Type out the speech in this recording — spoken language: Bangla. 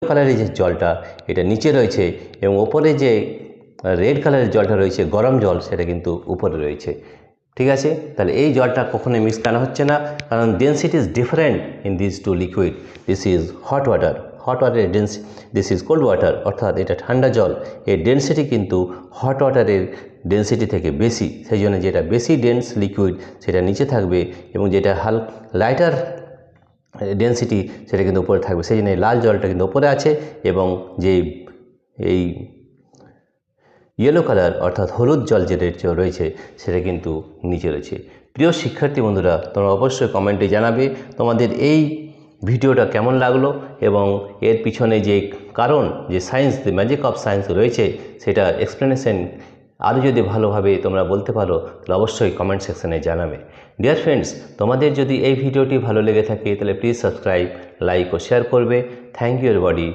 কালারের যে জলটা এটা নিচে রয়েছে এবং ওপরে যে রেড কালারের জলটা রয়েছে গরম জল সেটা কিন্তু উপরে রয়েছে। ঠিক আছে, তাহলে এই জলটা কখনোই মিক্স কেন হচ্ছে না, কারণ density is different in this two liquid. This is hot water, hot ওয়াটারের দিস ইজ কোল্ড ওয়াটার, অর্থাৎ এটা ঠান্ডা জল, এর ডেন্সিটি কিন্তু হট ওয়াটারের ডেন্সিটি থেকে বেশি। সেই জন্য যেটা বেশি ডেন্স লিকুইড সেটা নিচে থাকবে এবং যেটা লাইটার ডেন্সিটি সেটা কিন্তু উপরে থাকবে। সেই জন্য লাল জলটা কিন্তু উপরে আছে এবং যে এই ইয়েলো কালার অর্থাৎ হলুদ জল যেটা রয়েছে সেটা কিন্তু নিচে রয়েছে। প্রিয় শিক্ষার্থী বন্ধুরা, তোমরা অবশ্যই কমেন্টে জানাবে তোমাদের এই ভিডিওটা কেমন লাগলো এবং এর পিছনে যে কারণ, যে science, the magic of science রয়েছে সেটা এক্সপ্লেনেশন আরও যদি ভালোভাবে তোমরা বলতে পারো তাহলে অবশ্যই কমেন্ট সেকশানে জানাবে। ডিয়ার ফ্রেন্ডস, তোমাদের যদি এই ভিডিওটি ভালো লেগে থাকে তাহলে প্লিজ সাবস্ক্রাইব, লাইক ও শেয়ার করবে। Thank you everybody.